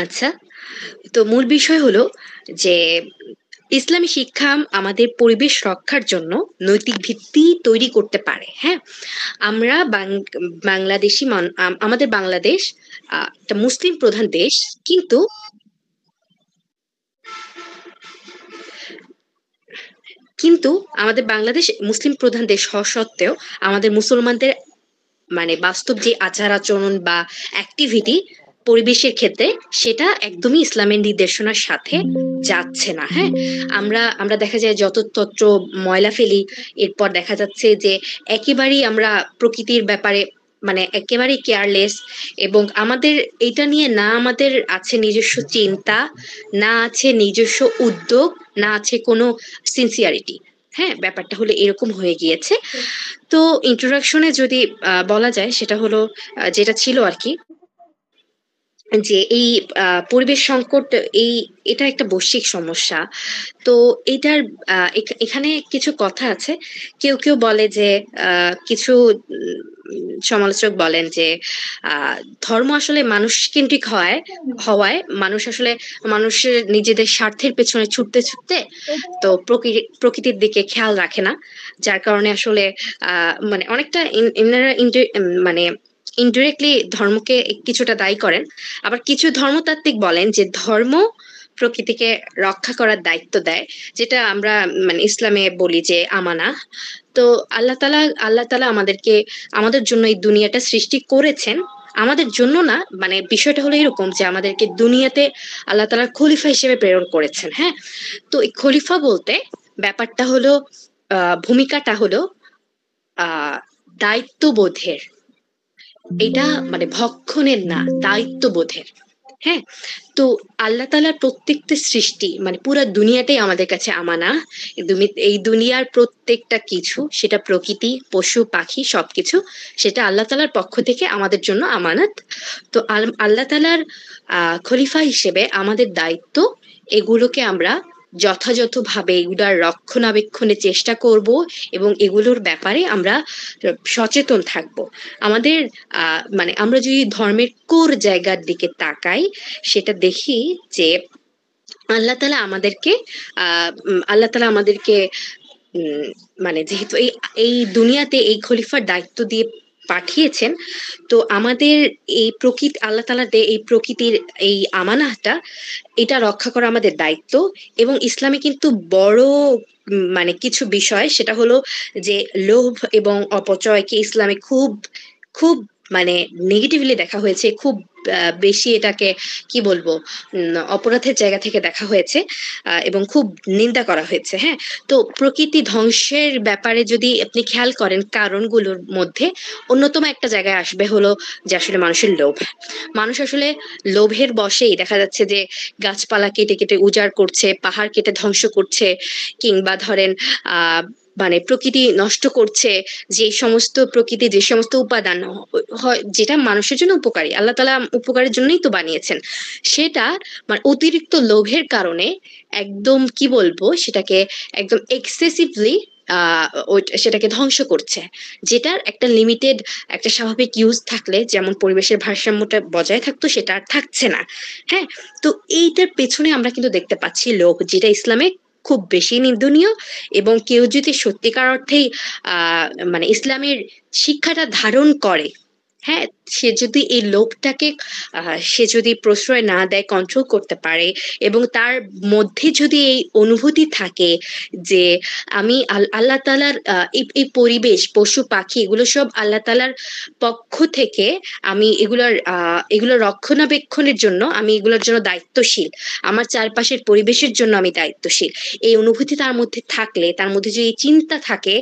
আচ্ছা, তো মূল বিষয় হলো যে ইসলামী শিক্ষা আমাদের পরিবেশ রক্ষার জন্য নৈতিক ভিত্তি তৈরি করতে পারে। হ্যাঁ, আমরা বাংলাদেশি আমাদের বাংলাদেশ একটা মুসলিম প্রধান দেশ, কিন্তু কিন্তু আমাদের বাংলাদেশ মুসলিম প্রধান দেশ হওয়া সত্ত্বেও আমাদের মুসলমানদের মানে বাস্তব যে আচার আচরণ বা অ্যাক্টিভিটি পরিবেশের ক্ষেত্রে, সেটা একদমই ইসলামের নির্দেশনার সাথে যাচ্ছে না। হ্যাঁ, আমরা আমরা দেখা যায় যত্রতত্র ময়লা ফেলি, এরপর দেখা যাচ্ছে যে একেবারেই আমরা প্রকৃতির ব্যাপারে মানে একেবারেই কেয়ারলেস, এবং আমাদের এটা নিয়ে না আমাদের আছে নিজস্ব চিন্তা, না আছে নিজস্ব উদ্যোগ, না আছে কোনো সিনসিয়ারিটি। হ্যাঁ, ব্যাপারটা হলো এরকম হয়ে গিয়েছে। তো ইন্ট্রোডাকশনে যদি বলা যায়, সেটা হলো যেটা ছিল আর কি, যে এই পরিবেশ সংকট, এই এটা একটা বৈশ্বিক সমস্যা। তো এটার এখানে কিছু কথা আছে। কেউ কেউ বলে যে কিছু সমালোচক বলেন যে আহ, ধর্ম আসলে মানুষ কেন্দ্রিক হওয়ায় মানুষ আসলে মানুষের নিজেদের স্বার্থের পেছনে ছুটতে ছুটতে তো প্রকৃতির দিকে খেয়াল রাখে না, যার কারণে আসলে মানে অনেকটা ইনারা মানে ইনডিরেক্টলি ধর্মকে কিছুটা দায়ী করেন। আবার কিছু ধর্মতাত্ত্বিক বলেন যে ধর্ম প্রকৃতিকে রক্ষা করার দায়িত্ব দেয়, যেটা আমরা মানে ইসলামে বলি যে আমানা। তো আল্লাহ তাআলা আমাদেরকে আমাদের জন্য এই দুনিয়াটা সৃষ্টি করেছেন, আমাদের জন্য না। মানে বিষয়টা হলো এরকম যে আমাদেরকে দুনিয়াতে আল্লাহ তাআলা খলিফা হিসেবে প্রেরণ করেছেন। হ্যাঁ, তো এই খলিফা বলতে ব্যাপারটা হলো ভূমিকাটা হলো আহ দায়িত্ববোধের। এটা মানে ভক্ষণের না, দায়িত্ববোধের। হ্যাঁ, তো আল্লাহ তাআলার প্রত্যেকটা সৃষ্টি মানে পুরো দুনিয়াটাই আমাদের কাছে আমানা। এই দুনিয়ার প্রত্যেকটা কিছু, সেটা প্রকৃতি, পশু পাখি, সবকিছু সেটা আল্লাহ তাআলার পক্ষ থেকে আমাদের জন্য আমানত। তো আল্লাহ তাআলার খলিফা হিসেবে আমাদের দায়িত্ব এগুলোকে আমরা যথাযথভাবে এগুলার রক্ষণাবেক্ষণের চেষ্টা করব, এবং এগুলোর ব্যাপারে আমরা সচেতন থাকব। আমাদের মানে আমরা যদি ধর্মের কোর জায়গার দিকে তাকাই, সেটা দেখি যে আল্লাহ তাআলা আমাদেরকে উম, মানে যেহেতু এই এই দুনিয়াতে এই খলিফার দায়িত্ব দিয়ে পাঠিয়েছেন, তো আমাদের এই প্রকৃতি আল্লাহ তাআলা দে এই প্রকৃতির এই আমানাতটা, এটা রক্ষা করা আমাদের দায়িত্ব। এবং ইসলামে কিন্তু বড় মানে কিছু বিষয়, সেটা হলো যে লোভ এবং অপচয়কে ইসলামে খুব খুব মানে নেগেটিভলি দেখা হয়েছে, খুব বেশি এটাকে কি বলবো, অপরাধের জায়গা থেকে দেখা হয়েছে, এবং খুব নিন্দা করা হয়েছে। হ্যাঁ, তো প্রকৃতি ধ্বংসের ব্যাপারে যদি আপনি খেয়াল করেন, কারণগুলোর মধ্যে অন্যতম একটা জায়গায় আসবে হলো যে আসলে মানুষের লোভ। মানুষ আসলে লোভের বশেই দেখা যাচ্ছে যে গাছপালা কেটে কেটে উজাড় করছে, পাহাড় কেটে ধ্বংস করছে, কিংবা ধরেন আহ মানে প্রকৃতি নষ্ট করছে। যে সমস্ত প্রকৃতি যে সমস্ত উপাদান হয় যেটা মানুষের জন্য উপকারী, আল্লাহ তাআলা উপকারের জন্যই তো বানিয়েছেন, সেটা মানে অতিরিক্ত লোভের কারণে একদম কি বলবো সেটাকে, একদম এক্সেসিভলি সেটাকে ধ্বংস করছে। যেটার একটা লিমিটেড, একটা স্বাভাবিক ইউজ থাকলে যেমন পরিবেশের ভারসাম্যটা বজায় থাকতো, সেটা আর থাকছে না। হ্যাঁ, তো এইটার পেছনে আমরা কিন্তু দেখতে পাচ্ছি লোভ, যেটা ইসলামে খুব বেশি নিন্দনীয়। এবং কেউ যদি সত্যিকার অর্থেই আহ মানে ইসলামের শিক্ষাটা ধারণ করে, হ্যাঁ, সে যদি এই লোভটাকে সে যদি প্রশ্রয় না দেয়, কন্ট্রোল করতে পারে, এবং তার মধ্যে যদি এই অনুভূতি থাকে যে আমি আল্লাহ তাআলার এই এই পরিবেশ, পশু পাখি, এগুলো সব আল্লাহ তাআলার পক্ষ থেকে, আমি এগুলোর রক্ষণাবেক্ষণের জন্য, আমি এগুলোর জন্য দায়িত্বশীল, আমার চারপাশের পরিবেশের জন্য আমি দায়িত্বশীল, এই অনুভূতি তার মধ্যে থাকলে, তার মধ্যে যদি এই চিন্তা থাকে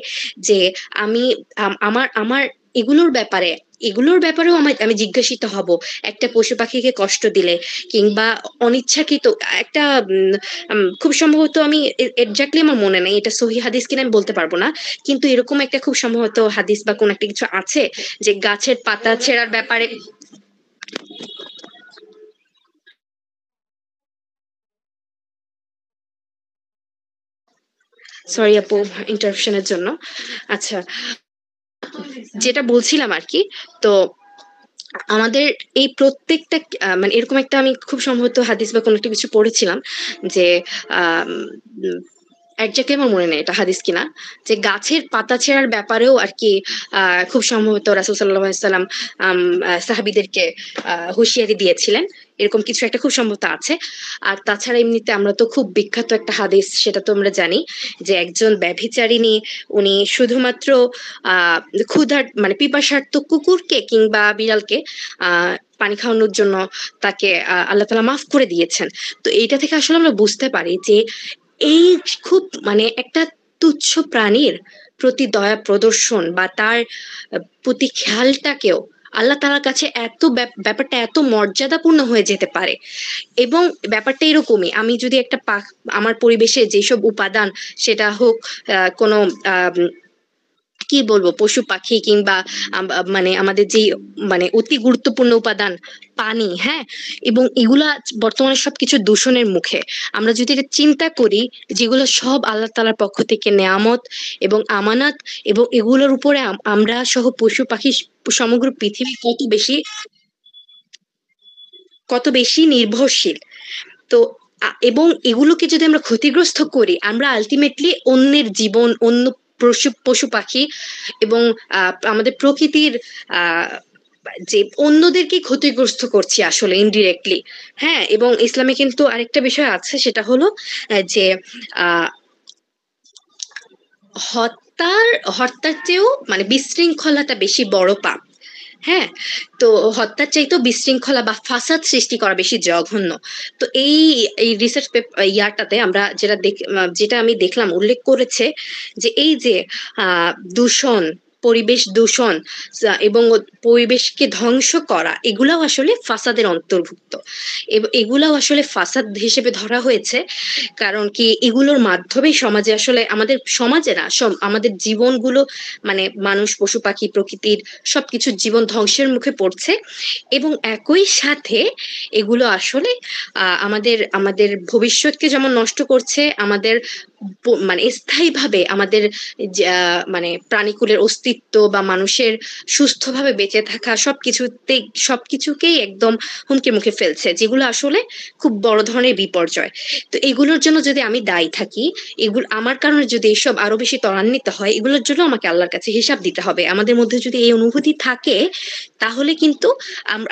যে আমি আমার আমার এগুলোর ব্যাপারেও আমি জিজ্ঞাসিত হব একটা পশু পাখিকে কষ্ট দিলে, কিংবা অনিচ্ছাকৃত একটা খুব সম্ভবত আমি এক্স্যাক্টলি আমার মনে নেই এটা সহি হাদিস কিনা আমি বলতে পারবো না, কিন্তু এরকম একটা খুব সম্ভবত হাদিস বা কোন একটা কিছু আছে যে গাছের পাতা ছেঁড়ার ব্যাপারে। সরি আপু, ইন্টারাপশনের জন্য। আচ্ছা, যেটা বলছিলাম আর কি, তো আমাদের এই প্রত্যেকটা মানে এরকম একটা আমি খুব সম্ভবত হাদিস বা কোনো একটা কিছু পড়েছিলাম যে আহ এক জায়গায় আমার মনে নেই এটা হাদিস কিনা, যে গাছের পাতা ছেঁড়ার ব্যাপারেও আর কি খুব সম্ভবত রাসূল সাল্লাল্লাহু আলাইহি সাল্লাম সাহাবীদেরকে হুঁশিয়ারি দিয়েছিলেন, এরকম কিছু একটা খুব সম্ভবত আছে। আর তাছাড়া এমনিতে আমরা তো খুব বিখ্যাত একটা হাদিস, সেটা তো আমরা জানি যে একজন ব্যভিচারিণী উনি শুধুমাত্র আহ মানে পিপাসার্ত কুকুরকে কিংবা বিড়ালকে পানি খাওয়ানোর জন্য তাকে আল্লাহ তাআলা মাফ করে দিয়েছেন। তো এইটা থেকে আসলে আমরা বুঝতে পারি যে এই খুব মানে একটা তুচ্ছ প্রাণীর প্রতি দয়া প্রদর্শন বা তার প্রতি খেয়ালটাকেও আল্লাহ তাআলার কাছে এত ব্যাপারটা এত মর্যাদাপূর্ণ হয়ে যেতে পারে। এবং ব্যাপারটা এরকমই, আমি যদি একটা আমার পরিবেশে যেসব উপাদান, সেটা হোক কোনো কি বলবো পশু পাখি কিংবা মানে আমাদের যে মানে অতি গুরুত্বপূর্ণ উপাদান পানি, হ্যাঁ, এবং এগুলা বর্তমানে সবকিছু দূষণের মুখে। আমরা যদি এটা চিন্তা করি, যেগুলো সব আল্লাহ তাআলার পক্ষ থেকে নেয়ামত এবং আমানত, এবং এগুলোর উপরে আমরা সহ পশু পাখি সমগ্র পৃথিবী কত বেশি নির্ভরশীল। তো এবং এগুলোকে যদি আমরা ক্ষতিগ্রস্ত করি, আমরা আলটিমেটলি অন্যের জীবন, অন্য পশু পশু পাখি এবং আমাদের প্রকৃতির আহ যে অন্যদেরকে ক্ষতিগ্রস্ত করছি আসলে ইনডিরেক্টলি। হ্যাঁ, এবং ইসলামে কিন্তু আরেকটা বিষয় আছে, সেটা হলো যে আহ হত্যার হত্যার চেয়েও মানে বিশৃঙ্খলাটা বেশি বড় পাপ। হ্যাঁ, তো হত্যার চাইতেও বিশৃঙ্খলা বা ফাসাদ সৃষ্টি করা বেশি জঘন্য। তো এই এই রিসার্চ ইয়ারটাতে আমরা যেটা আমি দেখলাম উল্লেখ করেছে যে এই যে দূষণ, পরিবেশ দূষণ এবং পরিবেশকে ধ্বংস করা, এগুলাও আসলে ফাসাদের অন্তর্ভুক্ত। এগুলাও আসলে ফাসাদ হিসেবে ধরা হয়েছে। কারণ কি, এগুলোর মাধ্যমে সমাজে আসলে আমাদের সমাজে না, আমাদের জীবনগুলো মানে মানুষ পশু পাখি প্রকৃতির সবকিছুর জীবন ধ্বংসের মুখে পড়ছে। এবং একই সাথে এগুলো আসলে আমাদের আমাদের ভবিষ্যৎকে যেমন নষ্ট করছে, আমাদের মানে স্থায়ীভাবে আমাদের মানে প্রাণীকুলের অস্তিত্ব বা মানুষের সুস্থভাবে বেঁচে থাকা সবকিছুকেই একদম হুমকির মুখে ফেলছে, যেগুলো আসলে খুব বড় ধরনের বিপর্যয়। তো এগুলোর জন্য যদি আমি দায়ী থাকি, এগুলো আমার কারণে যদি এসব আরো বেশি ত্বরান্বিত হয়, এগুলোর জন্য আমাকে আল্লাহর কাছে হিসাব দিতে হবে। আমাদের মধ্যে যদি এই অনুভূতি থাকে, তাহলে কিন্তু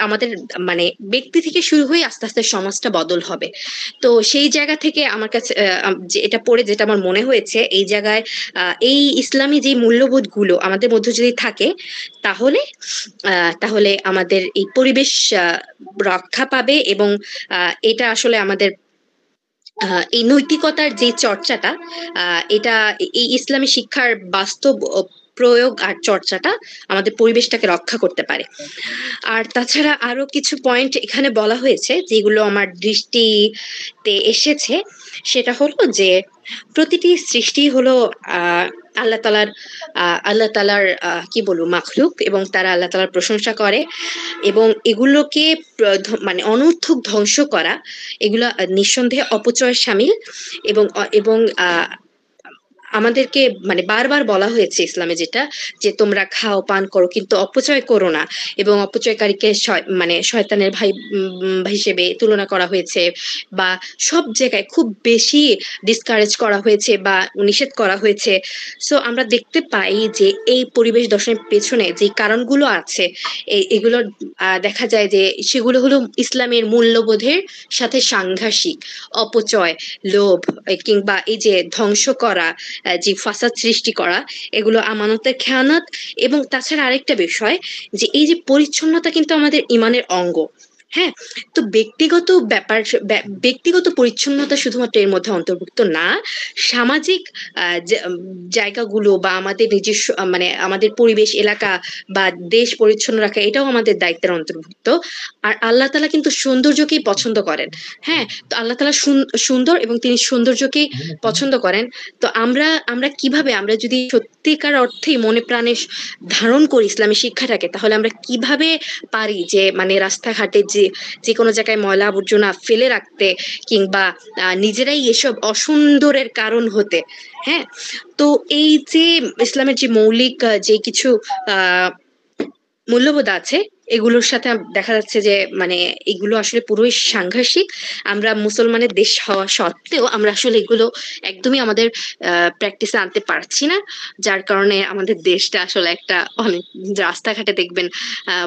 আমাদের মানে ব্যক্তি থেকে শুরু হয়ে আস্তে আস্তে সমাজটা বদল হবে। তো সেই জায়গা থেকে আমার কাছে যে এটা পড়ে যেটা আমার মনে হয়েছে, এই জায়গায় এই ইসলামী যে মূল্যবোধ গুলো আমাদের মধ্যে যদি থাকে, তাহলে তাহলে আমাদের এই পরিবেশ রক্ষা পাবে। এবং এটা আসলে আমাদের এই নৈতিকতার যে চর্চাটা, এটা এই ইসলামী শিক্ষার বাস্তব প্রয়োগ আর চর্চাটা আমাদের পরিবেশটাকে রক্ষা করতে পারে। আর তাছাড়া আরো কিছু পয়েন্ট এখানে বলা হয়েছে যেগুলো আমার দৃষ্টিতে এসেছে, সেটা হলো যে প্রতিটি সৃষ্টি হলো আহ আল্লাহ তালার কি বলবো মাখলুক, এবং তারা আল্লাহ তালার প্রশংসা করে। এবং এগুলোকে মানে অনর্থক ধ্বংস করা, এগুলা নিঃসন্দেহে অপচয়ের শামিল। এবং আমাদেরকে মানে বারবার বলা হয়েছে ইসলামে যেটা, যে তোমরা খাও পান করো কিন্তু অপচয় করো না। এবং অপচয়কারীকে মানে শয়তানের ভাই হিসেবে তুলনা করা হয়েছে, বা সব জায়গায় খুব বেশি ডিসকারেজ করা হয়েছে বা নিষেধ করা হয়েছে। সো আমরা দেখতে পাই যে এই পরিবেশ দর্শনের পেছনে যে কারণগুলো আছে, এগুলো দেখা যায় যে সেগুলো হলো ইসলামের মূল্যবোধের সাথে সাংঘর্ষিক। অপচয়, লোভ, কিংবা এই যে ধ্বংস করা, যে ফাসাদ সৃষ্টি করা, এগুলো আমানতের খেয়ানত। এবং তাছাড়া আরেকটা বিষয়, যে এই যে পরিচ্ছন্নতা কিন্তু আমাদের ইমানের অঙ্গ। হ্যাঁ, তো ব্যক্তিগত পরিচ্ছন্নতা শুধুমাত্র এর মধ্যে অন্তর্ভুক্ত না, সামাজিক জায়গাগুলো বা আমাদের নিজস্ব মানে আমাদের পরিবেশ এলাকা বা দেশ পরিচ্ছন্ন রাখা, এটাও আমাদের দায়িত্বের অন্তর্ভুক্ত। আর আল্লাহ তাআলা কিন্তু সৌন্দর্যকেই পছন্দ করেন। হ্যাঁ, তো আল্লাহ তাআলা সুন্দর এবং তিনি সৌন্দর্যকেই পছন্দ করেন। তো আমরা কিভাবে, আমরা যদি সত্যিকার অর্থেই মনে প্রাণে ধারণ করি ইসলামী শিক্ষাটাকে, তাহলে আমরা কিভাবে পারি যে মানে রাস্তাঘাটে যে কোনো জায়গায় ময়লা আবর্জনা ফেলে রাখতে, কিংবা নিজেরাই এসব অসুন্দরের কারণ হতে। হ্যাঁ, তো এই যে ইসলামের যে মৌলিক যে কিছু আহ মূল্যবোধ আছে, এগুলোর সাথে দেখা যাচ্ছে যে মানে এগুলো আসলে পুরোই সাংঘর্ষিক। আমরা মুসলমানের দেশ হওয়া সত্ত্বেও আমরা আসলে এগুলো একদমই আমাদের প্র্যাকটিসে আনতে পারছি না, যার কারণে আমাদের দেশটা আসলে একটা অনেক, রাস্তাঘাটে দেখবেন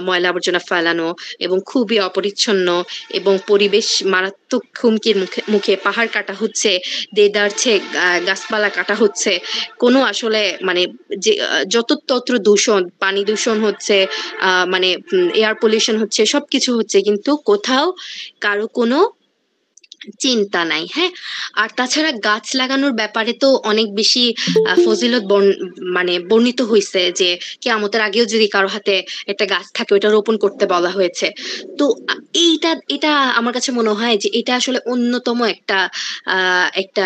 ময়লা আবর্জনা ফেলানো এবং খুবই অপরিচ্ছন্ন, এবং পরিবেশ মারাত্মক হুমকির মুখে মুখে, পাহাড় কাটা হচ্ছে, দেদারছে গাছপালা কাটা হচ্ছে, কোনো আসলে মানে যে যতত্র দূষণ, পানি দূষণ হচ্ছে, মানে এয়ার পলিউশন হচ্ছে, সবকিছু হচ্ছে, কিন্তু কোথাও কারো কোনো চিন্তা নাই। হ্যাঁ, আর তাছাড়া গাছ লাগানোর ব্যাপারে তো অনেক বেশি ফজিলত মানে বর্ণিত হয়েছে যে কিয়ামতের আগেও যদি কারো হাতে একটা গাছ থাকে ওটা রোপণ করতে বলা হয়েছে। তো এইটা এটা আমার কাছে মনে হয় যে এটা আসলে অন্যতম একটা একটা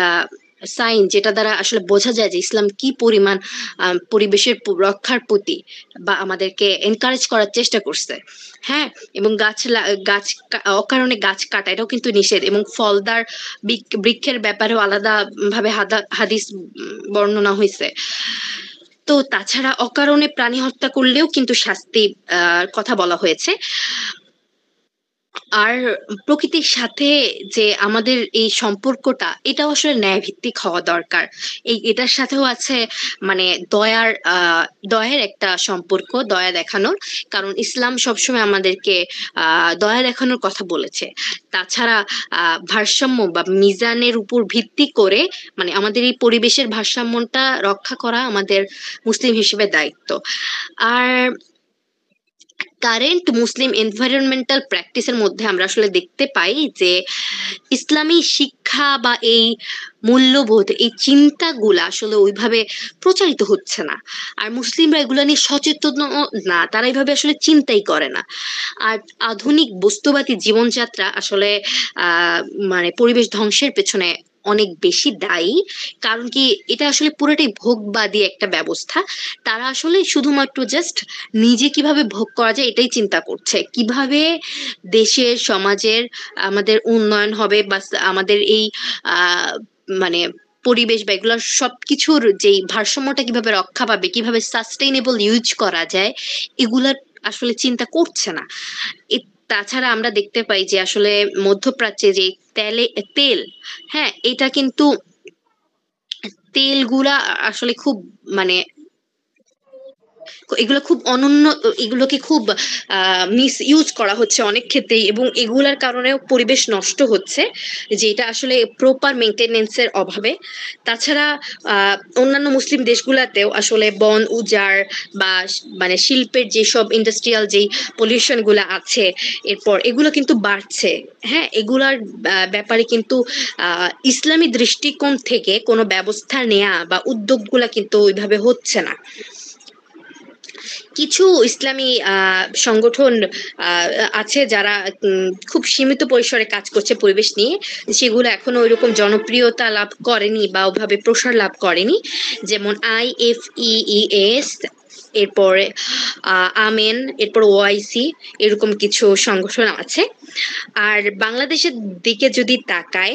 সাইন, যেটা দ্বারা আসলে বোঝা যায় যে ইসলাম কি পরিমাণ পরিবেশের রক্ষার প্রতি বা আমাদেরকে এনকারেজ করার চেষ্টা করছে। হ্যাঁ, এবং গাছ অকারণে গাছ কাটা এটাও কিন্তু নিষেধ, এবং ফলদার বৃক্ষের ব্যাপারেও আলাদা ভাবে হাদিস বর্ণনা হয়েছে। তো তাছাড়া অকারণে প্রাণী হত্যা করলেও কিন্তু শাস্তি কথা বলা হয়েছে। আর প্রকৃতির সাথে যে আমাদের এই সম্পর্কটা, এটাও আসলে ন্যায় ভিত্তিক হওয়া দরকার। এটার সাথেও আছে মানে দয়ার একটা সম্পর্ক, দয়া দেখানোর। কারণ ইসলাম সবসময় আমাদেরকে দয়া দেখানোর কথা বলেছে। তাছাড়া ভারসাম্য বা মিজানের উপর ভিত্তি করে মানে আমাদের এই পরিবেশের ভারসাম্যটা রক্ষা করা আমাদের মুসলিম হিসেবে দায়িত্ব। আর কারেন্ট মুসলিম এনভায়রনমেন্টাল প্র্যাকটিসের মধ্যে আমরা আসলে দেখতে পাই যে ইসলামী শিক্ষা বা এই মূল্যবোধ, এই চিন্তাগুলা আসলে ওইভাবে প্রচারিত হচ্ছে না। আর মুসলিমরা এগুলা নিয়ে সচেতন না, তারা এইভাবে আসলে চিন্তাই করে না। আর আধুনিক বস্তুবাদী জীবনযাত্রা আসলে আহ মানে পরিবেশ ধ্বংসের পেছনে অনেক বেশি দায়ী। কারণ কি, এটা আসলে পুরোটাই ভোগবাদী একটা ব্যবস্থা। তারা আসলে শুধুমাত্র জাস্ট নিজে কিভাবে ভোগ করা যায় এটাই চিন্তা করছে, কিভাবে দেশের সমাজের আমাদের উন্নয়ন হবে, বা আমাদের এই আহ মানে পরিবেশ বা এগুলোর সবকিছুর যেই ভারসাম্যটা কিভাবে রক্ষা পাবে, কিভাবে সাস্টেইনেবল ইউজ করা যায়, এগুলার আসলে চিন্তা করছে না। তাছাড়া আমরা দেখতে পাই যে আসলে মধ্যপ্রাচ্যে যে তেল, হ্যাঁ এটা কিন্তু তেলগুলা আসলে খুব মানে এগুলো খুব অনন্য, এগুলোকে খুব মিস ইউজ করা হচ্ছে অনেক ক্ষেত্রেই, এবং এগুলার কারণেও পরিবেশ নষ্ট হচ্ছে, যেটা আসলে প্রপার মেনটেনেন্সের অভাবে। তাছাড়া অন্যান্য মুসলিম দেশগুলাতেও আসলে বন উজাড় বা মানে শিল্পের যেসব ইন্ডাস্ট্রিয়াল যেই পলিউশন গুলা আছে, এরপর এগুলো কিন্তু বাড়ছে। হ্যাঁ, এগুলার ব্যাপারে কিন্তু ইসলামী দৃষ্টিকোণ থেকে কোনো ব্যবস্থা নেওয়া বা উদ্যোগগুলা কিন্তু ওইভাবে হচ্ছে না। কিছু ইসলামী সংগঠন আছে যারা খুব সীমিত পরিসরে কাজ করছে পরিবেশ নিয়ে, সেগুলো এখনো ওইরকম জনপ্রিয়তা লাভ করেনি বা ওভাবে প্রসার লাভ করেনি। যেমন IFEES, এরপরে আমেন, এরপর ওআইসি, এরকম কিছু সংগঠন আছে। আর বাংলাদেশের দিকে যদি তাকাই,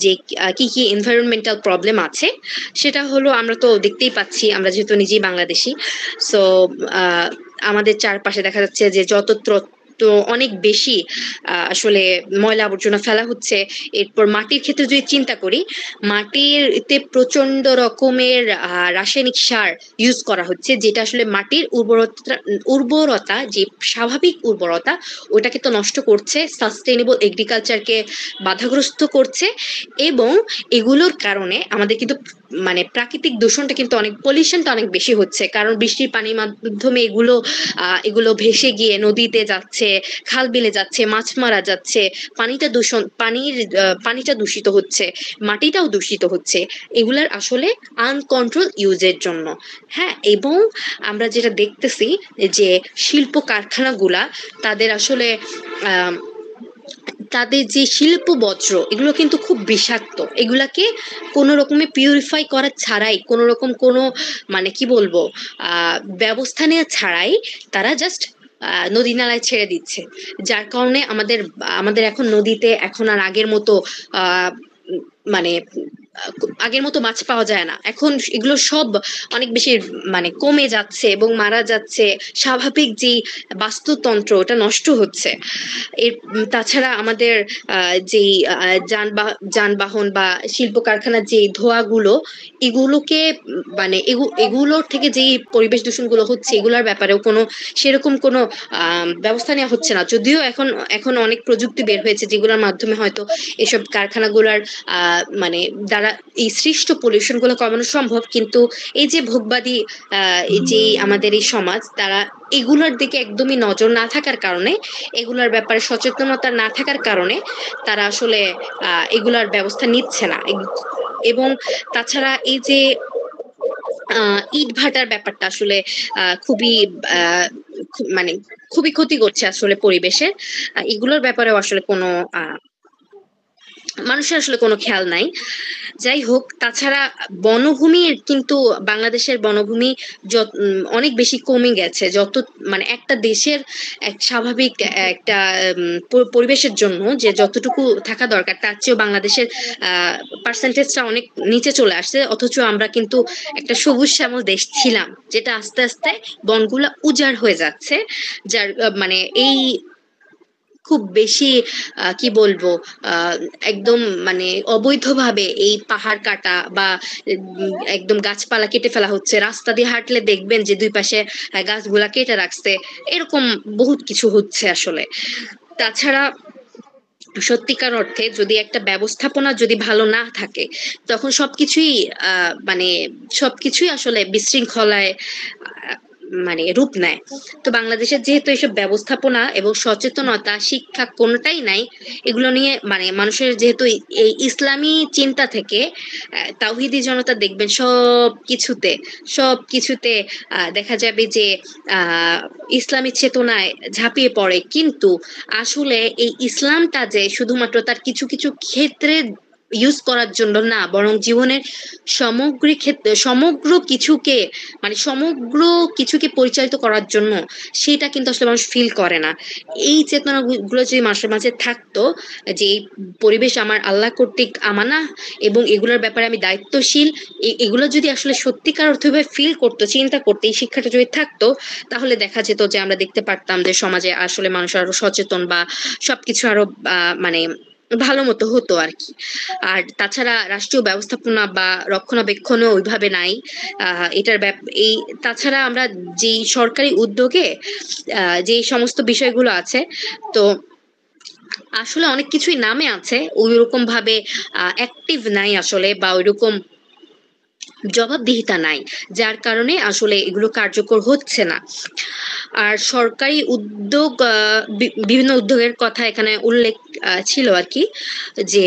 যে কি কি এনভায়রনমেন্টাল প্রবলেম আছে, সেটা হলো আমরা তো দেখতেই পাচ্ছি, আমরা যেহেতু নিজেই বাংলাদেশি, সো আমাদের চারপাশে দেখা যাচ্ছে যে যতত্র তো অনেক বেশি আসলে ময়লা আবর্জনা ফেলা হচ্ছে। এরপর মাটির ক্ষেত্রে যদি চিন্তা করি, মাটিতে প্রচন্ড রকমের রাসায়নিক সার ইউজ করা হচ্ছে, যেটা আসলে মাটির উর্বরতা যে স্বাভাবিক উর্বরতা ওটাকে তো নষ্ট করছে, সাস্টেইনেবল এগ্রিকালচারকে বাধাগ্রস্ত করছে। এবং এগুলোর কারণে আমাদের কিন্তু মানে প্রাকৃতিক দূষণটা কিন্তু অনেক, পলিউশনটা অনেক বেশি হচ্ছে, কারণ বৃষ্টির পানির মাধ্যমে এগুলো ভেসে গিয়ে নদীতে যাচ্ছে, খাল বিলে যাচ্ছে, মাছ মারা যাচ্ছে, পানিটা দূষিত হচ্ছে, মাটিটাও দূষিত হচ্ছে, এগুলার আসলে আনকন্ট্রোল ইউজের জন্য। হ্যাঁ, এবং আমরা যেটা দেখতেছি যে শিল্প কারখানাগুলা তাদের আসলে আহ তাদের যে শিল্প বজ্র, এগুলো কিন্তু খুব বিষাক্ত। এগুলাকে কোনো রকমে পিউরিফাই করা ছাড়াই, কোনো রকম কোনো মানে কি বলবো ব্যবস্থা নেওয়া ছাড়াই তারা জাস্ট নদী নালায় ছেড়ে দিচ্ছে, যার কারণে আমাদের আমাদের এখন নদীতে এখন আর আগের মতো আহ মানে আগের মতো মাছ পাওয়া যায় না এখন, এগুলো সব অনেক বেশি মানে কমে যাচ্ছে এবং মারা যাচ্ছে। স্বাভাবিক যে বাস্তুতন্ত্র ওটা নষ্ট হচ্ছে। এর তাছাড়া আমাদের যেই যানবাহন বা শিল্প কারখানার যে ধোঁয়াগুলো, এগুলোকে মানে এগুলোর থেকে যেই পরিবেশ দূষণ গুলো হচ্ছে, এগুলোর ব্যাপারেও কোনো সেরকম কোনো ব্যবস্থা নেওয়া হচ্ছে না। যদিও এখন এখন অনেক প্রযুক্তি বের হয়েছে যেগুলোর মাধ্যমে হয়তো এসব কারখানাগুলার মানে দ্বারা এই সৃষ্ট পলিউশন গুলো কমানো সম্ভব, কিন্তু এই যে ভোগবাদী এই যে আমাদের এই সমাজ, তারা এগুলোর দিকে একদমই নজর না থাকার কারণে, এগুলার ব্যাপারে সচেতনতা না থাকার কারণে তারা আসলে এগুলার ব্যবস্থা নিচ্ছে না। এবং তাছাড়া এই যে ইট ভাটার ব্যাপারটা আসলে খুবই মানে খুবই ক্ষতি করছে আসলে পরিবেশের। এগুলোর ব্যাপারেও আসলে কোনো মানুষের আসলে কোনো খেয়াল নাই। যাই হোক, তাছাড়া বনভূমির কিন্তু বাংলাদেশের বনভূমি অনেক বেশি কমে গেছে। যত মানে একটা দেশের এক স্বাভাবিক একটা পরিবেশের জন্য যে যতটুকু থাকা দরকার, তার চেয়েও বাংলাদেশের পার্সেন্টেজটা অনেক নিচে চলে আসছে। অথচ আমরা কিন্তু একটা সবুজ শ্যামল দেশ ছিলাম, যেটা আস্তে আস্তে বনগুলা উজাড় হয়ে যাচ্ছে। যার মানে এই খুব বেশি কি বলবো, একদম মানে অবৈধভাবে এই পাহাড় কাটা বা একদম গাছপালা কেটে ফেলা হচ্ছে। রাস্তা দিয়ে হাঁটলে দেখবেন যে দুই পাশে গাছগুলা কেটে রাখছে। এরকম বহুত কিছু হচ্ছে আসলে। তাছাড়া সত্যিকার অর্থে যদি একটা ব্যবস্থাপনা যদি ভালো না থাকে, তখন সবকিছুই মানে সবকিছুই আসলে বিশৃঙ্খলায় মানে রূপ নেয়। তো বাংলাদেশের যেহেতু এইসব ব্যবস্থাপনা এবং সচেতনতা, শিক্ষা কোনোটাই নাই, এগুলো নিয়ে মানে মানুষের যেহেতু এই ইসলামী চিন্তা থেকে তাওহিদি জনতা দেখবেন সব কিছুতে দেখা যাবে যে ইসলামী চেতনায় ঝাঁপিয়ে পড়ে, কিন্তু আসলে এই ইসলামটা যে শুধুমাত্র তার কিছু কিছু ক্ষেত্রে ইউজ করার জন্য না, বরং জীবনের সমগ্র কিছুকে মানে সমগ্র কিছুকে পরিচালিত করার জন্য, সেটা কিন্তু আসলে মানুষ ফিল করে না। এই চেতনা গুলো যদি মানুষের মাঝে থাকতো, যে এই পরিবেশ আমার আল্লাহ কর্তৃক আমানা এবং এগুলোর ব্যাপারে আমি দায়িত্বশীল, এগুলো যদি আসলে সত্যিকার অর্থে ফিল করতো, চিন্তা করতো, এই শিক্ষাটা যদি থাকতো, তাহলে দেখা যেত যে আমরা দেখতে পারতাম যে সমাজে আসলে মানুষ আরো সচেতন বা সবকিছু আরো মানে ভালো মতো হতো আর কি। আর তাছাড়া রাষ্ট্রীয় ব্যবস্থাপনা বা রক্ষণাবেক্ষণও ওইভাবে নাই। এটার এই তাছাড়া আমরা যে সরকারি উদ্যোগে যে সমস্ত বিষয়গুলো আছে, তো আসলে অনেক কিছুই নামে আছে, ওইরকম ভাবে অ্যাক্টিভ নাই আসলে, বা ওইরকম জবাবদিহিতা নাই, যার কারণে আসলে এগুলো কার্যকর হচ্ছে না। আর সরকারি উদ্যোগ, বিভিন্ন উদ্যোগের কথা এখানে উল্লেখ ছিল আর কি, যে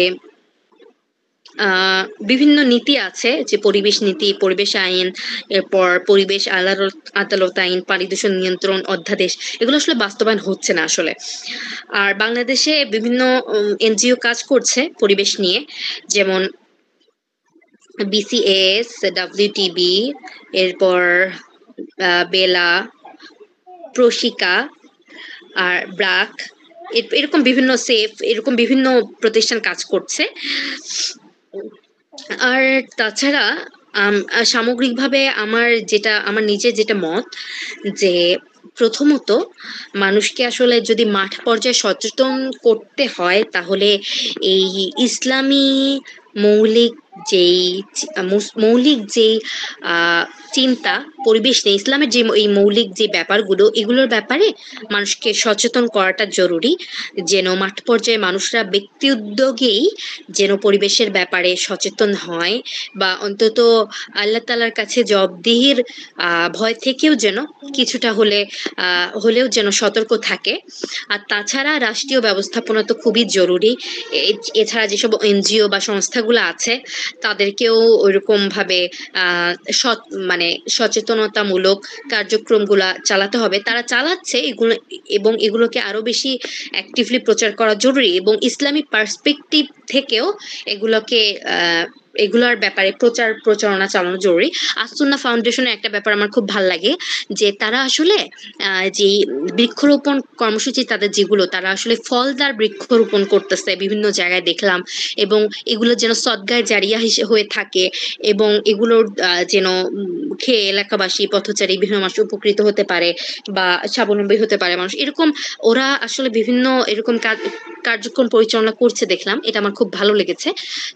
বিভিন্ন নীতি আছে, যে পরিবেশ নীতি, পরিবেশ আইন, এরপর পরিবেশ আদালত আইন, পানি দূষণ নিয়ন্ত্রণ অধ্যাদেশ, এগুলো আসলে বাস্তবায়ন হচ্ছে না আসলে। আর বাংলাদেশে বিভিন্ন এনজিও কাজ করছে পরিবেশ নিয়ে, যেমন বিসিএস, ডাব্লিউটিবি, এরপর বেলা, প্রশিকা, আর ব্রাক, এরকম বিভিন্ন সেফ, এরকম বিভিন্ন প্রতিষ্ঠান কাজ করছে। আর তাছাড়া সামগ্রিকভাবে আমার নিজের যেটা মত, যে প্রথমত মানুষকে আসলে যদি মাঠ পর্যায়ে সচেতন করতে হয়, তাহলে এই ইসলামী মৌলিক যেই মৌলিক যেই চিন্তা পরিবেশ নিয়ে, ইসলামের যে এই মৌলিক যে ব্যাপারগুলো, এগুলোর ব্যাপারে মানুষকে সচেতন করাটা জরুরি। যেন মাঠ পর্যায়ে মানুষরা ব্যক্তি উদ্যোগেই যেন পরিবেশের ব্যাপারে সচেতন হয়, বা অন্তত আল্লাহ তাআলার কাছে জবাবদিহির ভয় থেকেও যেন কিছুটা হলেও যেন সতর্ক থাকে। আর তাছাড়া রাষ্ট্রীয় ব্যবস্থাপনা তো খুবই জরুরি। এছাড়া যেসব এনজিও বা সংস্থাগুলো আছে, তাদেরকেও ওইরকম ভাবে মানে সচেতনতামূলক কার্যক্রমগুলা চালাতে হবে। তারা চালাচ্ছে এগুলো, এবং এগুলোকে আরো বেশি অ্যাক্টিভলি প্রচার করা জরুরি, এবং ইসলামিক পার্সপেক্টিভ থেকেও এগুলোকে এগুলোর ব্যাপারে প্রচারণা চালানো জরুরি। আসুন্না ফাউন্ডেশনের একটা ব্যাপার আমার খুব ভাল লাগে, যে তারা আসলে যে বৃক্ষরোপণ কর্মসূচি তাদের যেগুলো, তারা আসলে ফলদার বৃক্ষরোপণ করতেছে বিভিন্ন জায়গায় দেখলাম, এবং এগুলো যেন সদগায় জারিয়া হয়ে থাকে, এবং এগুলোর যেন খেয়ে এলাকাবাসী পথচারী বিভিন্ন মানুষ উপকৃত হতে পারে বা স্বাবলম্বী হতে পারে মানুষ, এরকম ওরা আসলে বিভিন্ন এরকম কার্যক্রম পরিচালনা করছে দেখলাম, এটা আমার খুব ভালো লেগেছে।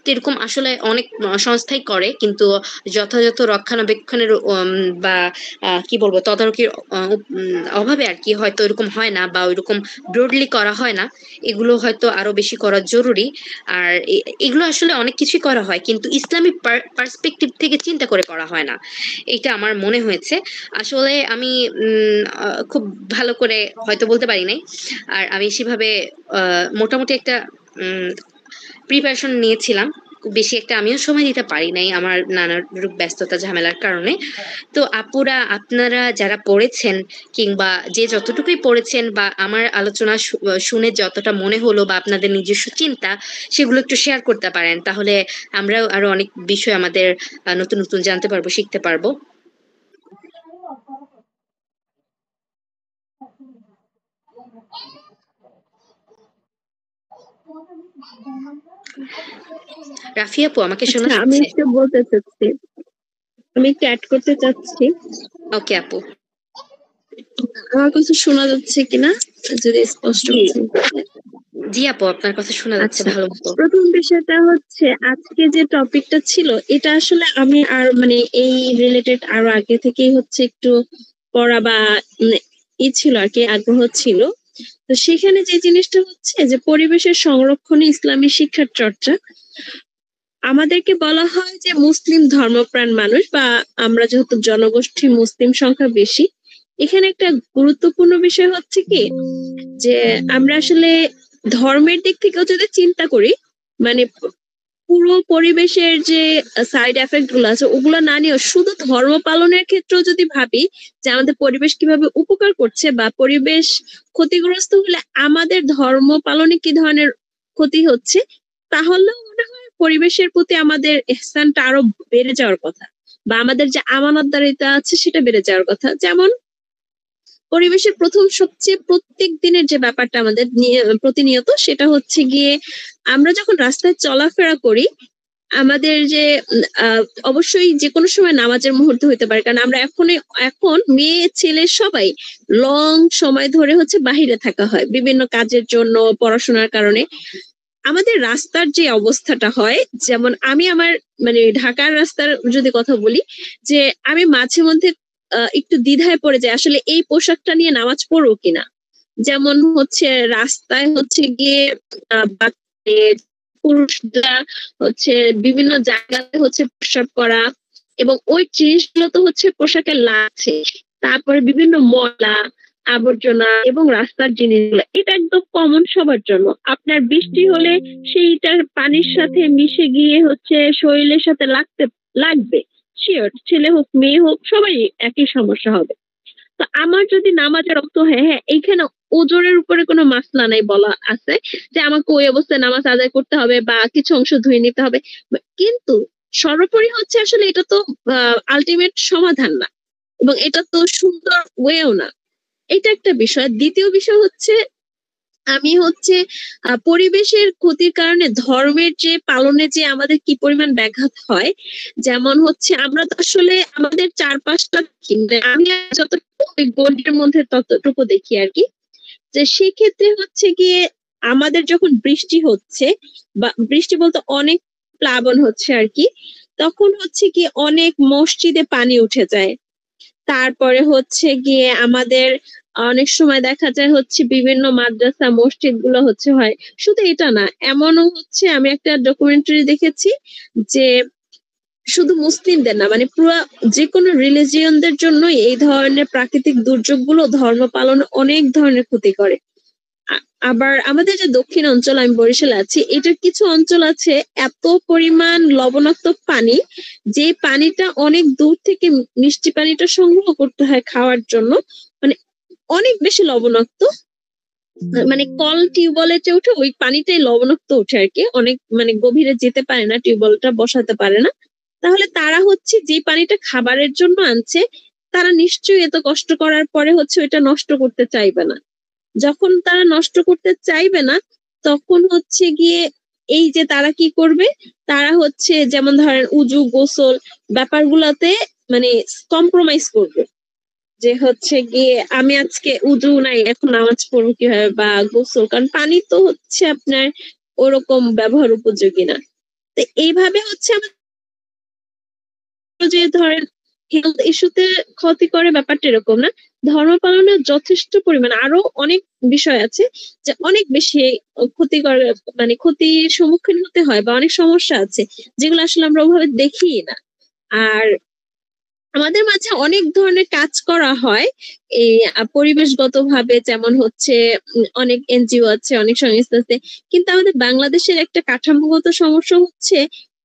তো এরকম আসলে অনেক সংস্থাই করে, কিন্তু যথাযথ রক্ষণাবেক্ষণের বা কি বলবো তদারকির অভাবে আর কি হয়তো এরকম হয় না, বা ওইরকম ব্রডলি করা হয় না। এগুলো হয়তো আরো বেশি করা জরুরি। আর এগুলো আসলে অনেক কিছুই করা হয়, কিন্তু ইসলামিক পার্সপেক্টিভ থেকে চিন্তা করে করা হয় না, এটা আমার মনে হয়েছে। আসলে আমি খুব ভালো করে হয়তো বলতে পারি নাই, আর আমি সেভাবে মোটামুটি একটা প্রিপারেশন নিয়েছিলাম, বেশি একটা আমিও সময় দিতে পারি নাই আমার নানার ব্যস্ততা ঝামেলার কারণে। তো আপুরা, আপনারা যারা পড়েছেন কিংবা যে যতটুকুই পড়েছেন, বা আমার আলোচনা শুনে যতটা মনে হলো, বা আপনাদের নিজস্ব চিন্তা, সেগুলো একটু শেয়ার করতে পারেন, তাহলে আমরাও আরো অনেক বিষয় আমাদের নতুন নতুন জানতে পারবো, শিখতে পারবো। রাফি আপু, আমাকে শোনা আচ্ছা, আমি যাচ্ছে? একটু বলতে চাচ্ছি, আমি একটু অ্যাড করতে চাচ্ছি। ওকে আপু। আমার কথা শোনা যাচ্ছে কিনা, যদি স্পষ্ট জি, হচ্ছে? জি আপু, আপনার কথা শোনা যাচ্ছে আচ্ছা, ভালো মতো। প্রথম বিষয়টা হচ্ছে আজকে যে টপিকটা ছিল, এটা আসলে আমি আর মানে এই রিলেটেড আরো আগে থেকেই হচ্ছে একটু পড়া বা ছিল আর কি, আগ্রহ ছিল। তো সেখানে যে জিনিসটা হচ্ছে যে পরিবেশের সংরক্ষণে ইসলামী শিক্ষার চর্চা। আমাদেরকে বলা হয় যে মুসলিম ধর্মপ্রাণ মানুষ, বা আমরা যেহেতু জনগোষ্ঠী মুসলিম সংখ্যা বেশি, এখানে একটা গুরুত্বপূর্ণ বিষয় হচ্ছে কি, যে আমরা আসলে ধর্মের দিক থেকেও যদি চিন্তা করি, মানে পুরো পরিবেশের যে সাইড এফেক্ট গুলো আছে ওগুলো না নিয়েও শুধু ধর্ম পালনের ক্ষেত্রেও যদি ভাবি যে আমাদের পরিবেশ কিভাবে উপকার করছে, বা পরিবেশ ক্ষতিগ্রস্ত হলে আমাদের ধর্ম পালনে কি ধরনের ক্ষতি হচ্ছে, তাহলে মনে হয় পরিবেশের প্রতি আমাদের এহসানটা আরো বেড়ে যাওয়ার কথা, বা আমাদের যে আমানতদারিতা আছে সেটা বেড়ে যাওয়ার কথা। যেমন পরিবেশের প্রথম সবচেয়ে প্রত্যেক দিনের যে ব্যাপারটা আমাদের নিয়ে প্রতিনিয়ত, সেটা হচ্ছে গিয়ে আমরা যখন রাস্তায় চলাফেরা করি, আমাদের যে অবশ্যই যে কোনো সময় নামাজের মুহূর্ত হইতে পারে, কারণ আমরা এখন মেয়ে ছেলে সবাই লং সময় ধরে হচ্ছে বাহিরে থাকা হয় বিভিন্ন কাজের জন্য, পড়াশোনার কারণে। আমাদের রাস্তার যে অবস্থাটা হয়, যেমন আমি আমার মানে ঢাকার রাস্তার যদি কথা বলি, যে আমি মাঝে মধ্যে একটু দ্বিধায় পড়ে যাই আসলে এই পোশাকটা নিয়ে নামাজ পড়বো কিনা। যেমন হচ্ছে রাস্তায় হচ্ছে গিয়ে পুরুষরা হচ্ছে বিভিন্ন জায়গাতে হচ্ছে প্রস্রাব করা, এবং ওই জিনিসগুলো তো হচ্ছে পোশাকে লাগছে। তারপরে বিভিন্ন ময়লা আবর্জনা এবং রাস্তার জিনিসগুলো, এটা একদম কমন সবার জন্য। আপনার বৃষ্টি হলে সেইটার পানির সাথে মিশে গিয়ে হচ্ছে শরীরের সাথে লাগবে, শিওর, ছেলে হোক মেয়ে হোক সবাই একই সমস্যা হবে। তো আমার যদি নামাজের অর্থ, হ্যাঁ হ্যাঁ এইখানে ওজোরের উপরে কোনো মাসলা নাই বলা আছে যে আমাকে ওই অবস্থায় নামাজ আদায় করতে হবে বা কিছু অংশ ধুয়ে নিতে হবে, কিন্তু সর্বোপরি হচ্ছে আসলে এটা তো আলটিমেট সমাধান না, এবং এটা তো সুন্দর ওয়েও না। এটা একটা বিষয়। দ্বিতীয় বিষয় হচ্ছে আমি হচ্ছে পরিবেশের ক্ষতির কারণে ধর্মের যে পালনে যে আমাদের কি পরিমাণ ব্যাঘাত হয়। যেমন হচ্ছে আমরা তো আসলে আমাদের চারপাশটা আমি যতটুকু ওই গলির মধ্যে ততটুকু দেখি আর কি, যে সেক্ষেত্রে হচ্ছে গিয়ে আমাদের যখন বৃষ্টি হচ্ছে, বা বৃষ্টি বলতে অনেক প্লাবন হচ্ছে আর কি, তখন হচ্ছে কি অনেক মসজিদে পানি উঠে যায়। তারপরে হচ্ছে গিয়ে আমাদের অনেক সময় দেখা যায় হচ্ছে বিভিন্ন মাদ্রাসা মসজিদ গুলো হচ্ছে হয়। শুধু এটা না, এমনও হচ্ছে আমি একটা ডকুমেন্টারি দেখেছি যে শুধু মুসলিমদের না, মানে পুরো যে কোনো রিলিজিয়নদের জন্যই এই ধরনের প্রাকৃতিক দুর্যোগগুলো ধর্ম পালনে অনেক ধরনের ক্ষতি করে। আবার আমাদের যে দক্ষিণ অঞ্চল, আমি বরিশালে আছি, এটার কিছু অঞ্চল আছে এত পরিমাণ লবণাক্ত পানি, যে পানিটা অনেক দূর থেকে মিষ্টি পানিটা সংগ্রহ করতে হয় খাওয়ার জন্য, মানে অনেক বেশি লবণাক্ত। মানে কল টিউবওয়েলের চেয়ে উঠে ওই পানিটাই লবণাক্ত উঠে আর কি, অনেক মানে গভীরে যেতে পারে না, টিউবওয়েলটা বসাতে পারে না। তাহলে তারা হচ্ছে যে পানিটা খাবারের জন্য আনছে, তারা নিশ্চয়ই এত কষ্ট করার পরে হচ্ছে ওইটা নষ্ট করতে চাইবে না। যখন তারা নষ্ট করতে চাইবে না, তখন হচ্ছে গিয়ে এই যে তারা কি করবে, তারা হচ্ছে যেমন ধরেন উজু গোসল ব্যাপারগুলাতে মানে কম্প্রোমাইজ করবে, যে হচ্ছে গিয়ে আমি আজকে উজু নাই এখন নামাজ পড়বো কিভাবে বা গোসল, কারণ পানি তো হচ্ছে আপনার ওরকম ব্যবহার উপযোগী না। তো এইভাবে হচ্ছে যে ধরেন হেলথ ইস্যুতে ক্ষতি করে ব্যাপারটা এরকম না, ধর্ম পালনের যথেষ্ট পরিমাণ আরো অনেক বিষয় আছে যে অনেক বেশি ক্ষতিকর, মানে ক্ষতির সম্মুখীন হতে হয় বা অনেক সমস্যা আছে যেগুলো আসলে আমরা ওভাবে দেখি না। আর আমাদের মাঝে অনেক ধরনের কাজ করা হয় এই পরিবেশগত ভাবে, যেমন হচ্ছে অনেক এনজিও আছে, অনেক সংস্থা আছে, কিন্তু আমাদের বাংলাদেশের একটা কাঠামোগত সমস্যা হচ্ছে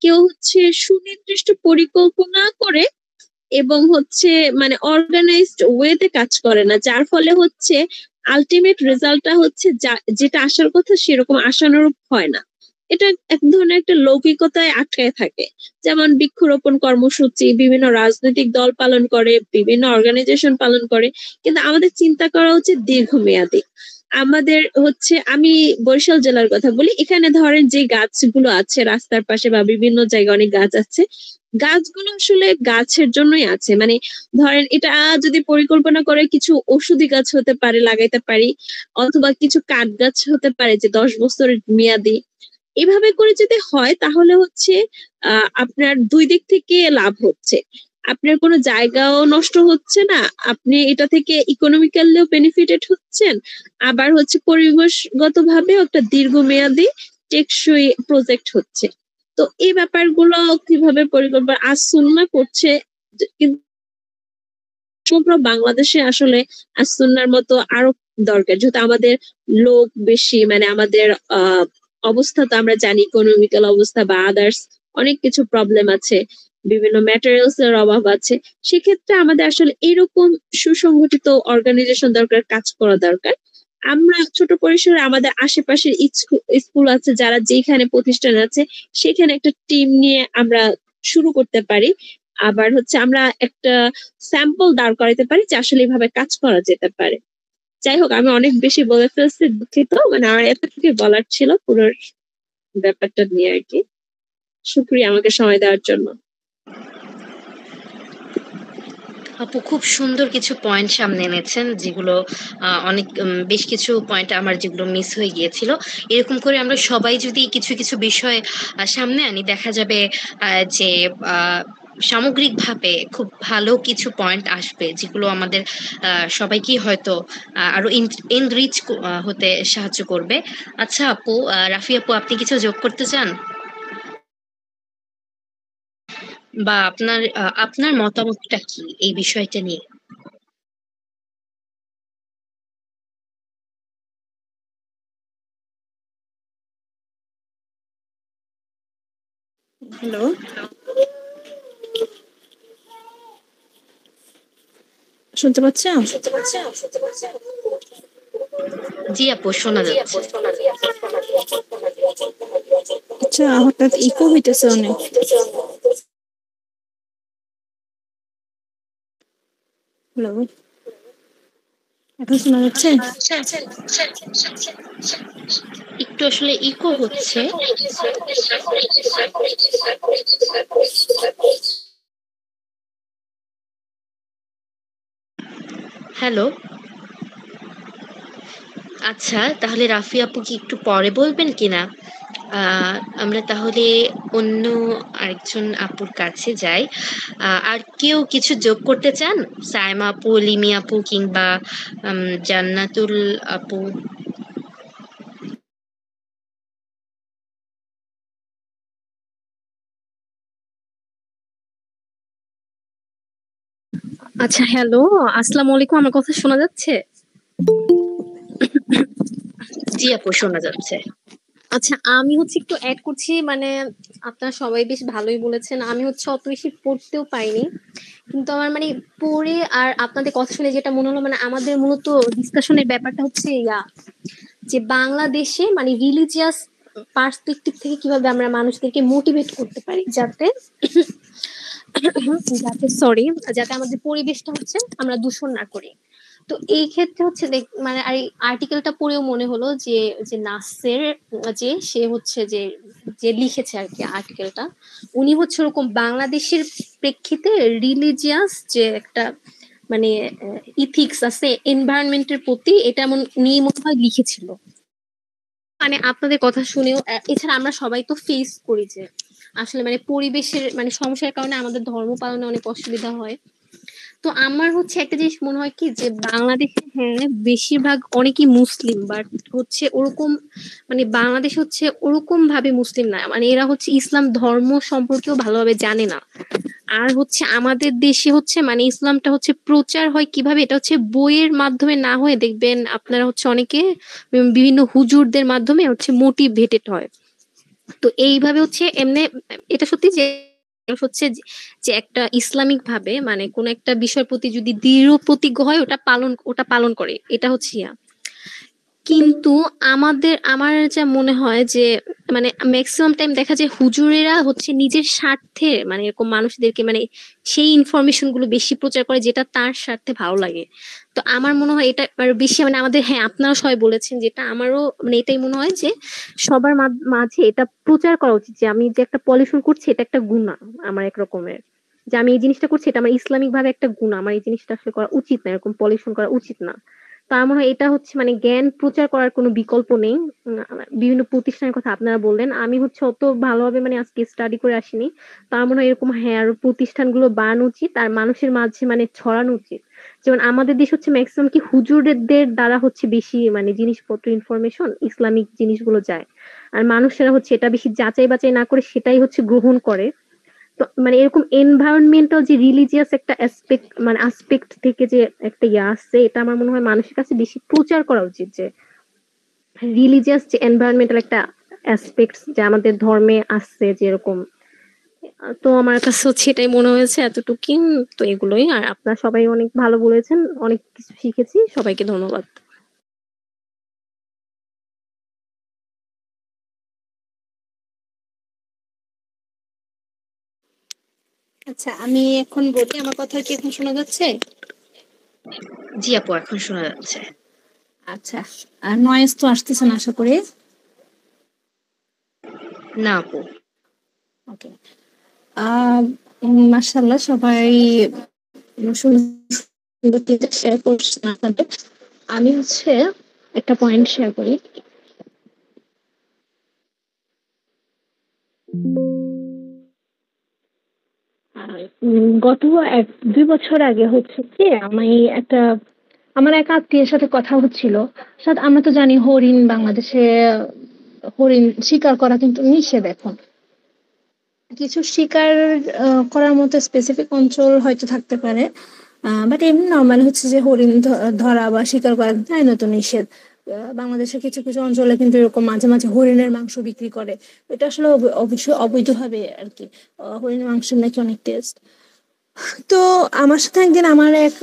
কেউ হচ্ছে সুনির্দিষ্ট পরিকল্পনা করে এবং হচ্ছে মানে অর্গানাইজড ওয়েতে কাজ করে না, যার ফলে হচ্ছে আলটিমেট রেজাল্টটা হচ্ছে যেটা আসার কথা সেরকম আশানুরূপ হয় না। এটা এক ধরনের একটা লৌকিকতায় আটকায় থাকে। যেমন বৃক্ষরোপণ কর্মসূচি বিভিন্ন রাজনৈতিক দল পালন করে, বিভিন্ন অর্গানাইজেশন পালন করে, কিন্তু আমাদের চিন্তা করা হচ্ছে দীর্ঘমেয়াদী। আমাদের হচ্ছে আমি বরিশাল জেলার কথা বলি, এখানে ধরেন যে গাছগুলো আছে রাস্তার পাশে বা বিভিন্ন জায়গায় অনেক গাছ আছে, গাছগুলো আসলে গাছের জন্যই আছে, মানে ধরেন এটা যদি পরিকল্পনা করে কিছু ঔষধি গাছ হতে পারে লাগাইতে পারি, অথবা কিছু কাঠ গাছ হতে পারে যে 10 বছরের মেয়াদি। এভাবে করে যদি হয় তাহলে হচ্ছে আপনার দুই দিক থেকে লাভ হচ্ছে, আপনার কোনো জায়গাও নষ্ট হচ্ছে না, আপনি এটা থেকে ইকোনমিক্যালিও বেনিফিটেড হচ্ছেন, আবার হচ্ছে পরিবেশগত ভাবেও একটা দীর্ঘমেয়াদী টেকসই প্রজেক্ট হচ্ছে। তো এই ব্যাপারগুলো কিভাবে পরিকল্পনা আজ সুন্নাহ করছে, কিন্তু সমগ্র বাংলাদেশে আসলে আজ সুন্নাহর মতো আরো দরকার, যেহেতু আমাদের লোক বেশি, মানে আমাদের অবস্থা তো আমরা জানি, ইকোনমিক্যাল অবস্থা বা আদার্স অনেক কিছু প্রবলেম আছে, বিভিন্ন ম্যাটেরিয়ালস এর অভাব আছে। সেক্ষেত্রে আমাদের আসলে এরকম সুসংগঠিত অর্গানাইজেশন দরকার, কাজ করা দরকার। আমরা ছোট পরিসরে আমাদের আশেপাশের স্কুল আছে, যারা যেখানে প্রতিষ্ঠান আছে সেখানে একটা টিম নিয়ে আমরা শুরু করতে পারি। আবার হচ্ছে আমরা একটা স্যাম্পল দাঁড় করাইতে পারি যে আসলে এভাবে কাজ করা যেতে পারে। যাই হোক, আমি অনেক বেশি বলে ফেলছি, দুঃখিত, মানে আমার এতটুকু বলার ছিল পুরো ব্যাপারটা নিয়ে আর কি। শুক্রিয়া আমাকে সময় দেওয়ার জন্য। আপু খুব সুন্দর কিছু পয়েন্ট সামনে এনেছেন, যেগুলো অনেক বেশ কিছু পয়েন্ট আমার যেগুলো মিস হয়ে গিয়েছিল। এরকম করে আমরা সবাই যদি কিছু কিছু বিষয় সামনে আনি, দেখা যাবে যে সামগ্রিকভাবে খুব ভালো কিছু পয়েন্ট আসবে, যেগুলো আমাদের সবাইকেই হয়তো আরো এনরিচ হতে সাহায্য করবে। আচ্ছা আপু, রাফি আপু, আপনি কিছু যোগ করতে চান বা আপনার আপনার মতামতটা কি এই বিষয়টা নিয়ে? হ্যালো, শুনতে পাচ্ছেন? জি আপু, শোনা যাচ্ছে। আচ্ছা, হঠাৎ ইকো হইতেছে অনেক। হ্যালো, এখন শোনা যাচ্ছে? একটু আসলে ইকো হচ্ছে। হ্যালো, আচ্ছা তাহলে রাফি আপু কি একটু পরে বলবেন কিনা? আমরা তাহলে অন্য আরেকজন আপুর কাছে যাই। আর কেউ কিছু যোগ করতে চান? সাইমা আপু, লিমি আপু কিংবা জান্নাতুল আপু? আচ্ছা, হ্যালো, আসসালামু আলাইকুম। আমার কথা শোনা যাচ্ছে? জি আপু, শোনা যাচ্ছে। আচ্ছা, আমি হচ্ছে একটু অ্যাড করছি, মানে আপনারা সবাই বেশ ভালোই বলেছেন। আমি হচ্ছে অত বেশি পড়তেও পাইনি, কিন্তু আমার মানে পড়ে আর আপনাদের কথা শুনে যেটা মনে হলো, মানে আমাদের মূলত ডিসকাশনের ব্যাপারটা হচ্ছে যে বাংলাদেশে মানে রিলিজিয়াস পার্সপেক্টিভ থেকে কিভাবে আমরা মানুষদেরকে মোটিভেট করতে পারি যাতে সরি, যাতে আমাদের পরিবেশটা হচ্ছে আমরা দূষণ না করি। তো এই ক্ষেত্রে হচ্ছে মানে আর এই আর্টিকেলটা পড়েও মনে হলো যে যে নাসের যে সে হচ্ছে যে যে লিখেছে আর কি আর্টিকেলটা, উনি হচ্ছে ওরকম বাংলাদেশের প্রেক্ষিতে রিলিজিয়াস যে একটা মানে ইথিক্স আছে এনভায়রনমেন্টের প্রতি, এটা এমন উনি মনে হয় লিখেছিল। মানে আপনাদের কথা শুনেও এছাড়া আমরা সবাই তো ফেস করি যে আসলে মানে পরিবেশের মানে সমস্যার কারণে আমাদের ধর্ম পালনে অনেক অসুবিধা হয়। তো আমার হচ্ছে একটা জিনিস মনে হয় কি যে বাংলাদেশে হ্যাঁ বেশিরভাগ অনেকই মুসলিম, বাট হচ্ছে ওরকম মানে বাংলাদেশ হচ্ছে ওরকম ভাবে মুসলিম না, মানে এরা হচ্ছে ইসলাম ধর্ম সম্পর্কেও ভালোভাবে জানে না। আর হচ্ছে আমাদের দেশে হচ্ছে মানে ইসলামটা হচ্ছে প্রচার হয় কিভাবে, এটা হচ্ছে বইয়ের মাধ্যমে না হয়ে দেখবেন আপনারা হচ্ছে অনেকে বিভিন্ন হুজুরদের মাধ্যমে হচ্ছে মোটিভেটেড হয়। তো এইভাবে হচ্ছে এমনি এটা সত্যি যে হচ্ছে যে একটা ইসলামিক ভাবে মানে কোন একটা বিষয়ের প্রতি যদি দৃঢ় প্রতিজ্ঞ হয় ওটা পালন করে, এটা হচ্ছে কিন্তু আমার যা মনে হয় যে মানে ম্যাক্সিমাম টাইম দেখা যায় হুজুরেরা হচ্ছে নিজের স্বার্থে মানে এরকম মানুষদেরকে মানে সেই ইনফরমেশন গুলো বেশি প্রচার করে যেটা তার স্বার্থে ভালো লাগে। তো আমার মনে হয় এটা আর বেশি মানে আমাদের হ্যাঁ আপনারা সবাই বলেছেন যেটা আমারও মানে এটাই মনে হয় যে সবার মাঝে এটা প্রচার করা উচিত যে আমি যে একটা পলিউশন করছি এটা একটা গুনাহ আমার এক রকমের, যে আমি এই জিনিসটা করছি এটা আমার ইসলামিক ভাবে একটা গুনাহ, আমার এই জিনিসটা আসলে করা উচিত না, এরকম পলিউশন করা উচিত না। তো আমার মনে হয় এটা হচ্ছে মানে জ্ঞান প্রচার করার কোনো বিকল্প নেই। বিভিন্ন প্রতিষ্ঠানের কথা আপনারা বললেন, আমি হচ্ছে অত ভালোভাবে মানে আজকে স্টাডি করে আসিনি। তো আমার মনে হয় এরকম হ্যাঁ আরো প্রতিষ্ঠানগুলো বানানো উচিত আর মানুষের মাঝে মানে ছড়ানো উচিত। যেমন আমাদের দেশ হচ্ছে ম্যাক্সিমাম কি হুজুরদের দ্বারা হচ্ছে বেশি মানে জিনিসপত্র ইনফরমেশন ইসলামিক জিনিসগুলো যায়, আর মানুষেরা হচ্ছে এটা বেশি যাচাই বাছাই না করে সেটাই হচ্ছে গ্রহণ করে। তো মানে এরকম এনভায়রনমেন্টাল যে রিলিজিয়াস একটা অ্যাসপেক্ট মানে আসপেক্ট থেকে যে একটা আসছে, এটা আমার মনে হয় মানুষের কাছে বেশি প্রচার করা উচিত যে রিলিজিয়াস যে এনভায়রনমেন্টাল একটা অ্যাসপেক্ট যে আমাদের ধর্মে আসছে যেরকম। তো আমার কাছে হচ্ছে এটাই মনে হয়েছে এতটুকুই। তো এগুলোই, আর আপনারা সবাই অনেক ভালো বলেছেন, অনেক কিছু শিখেছি, সবাইকে ধন্যবাদ। আচ্ছা, আমি এখন বলি, আমার কথা কি এখন শোনা যাচ্ছে? জি আপু, এখন শোনা যাচ্ছে। আচ্ছা, আর নয়েজ তো আসতেছে না আশা করি? না আপু। ওকে। মাশাআল্লাহ, সবাই সুন্দর শেয়ার করছেন আপনাদের। আমি হচ্ছে একটা পয়েন্ট শেয়ার করি। গত 1-2 বছর আগে হচ্ছে কি আমি একটা আমার এক আত্মীয়ের সাথে কথা হচ্ছিল। আমরা তো জানি হরিণ বাংলাদেশে হরিণ শিকার করা কিন্তু নিষেধ এখন। কিছু শিকার করার মতো স্পেসিফিক অঞ্চল হয়তো থাকতে পারে, বাট এমনি নর্মাল হচ্ছে যে হরিণ ধরা বা শিকার করা আইনত নিষেধ। বাংলাদেশের কিছু কিছু অঞ্চলে কিন্তু এরকম মাঝে মাঝে হরিণের মাংস বিক্রি করে। এটা আসলে অবশ্যই অবৈধভাবে আর কি। হরিণের মাংস নাকি অনেক টেস্ট। তো আমার সাথে একদিন আমার এক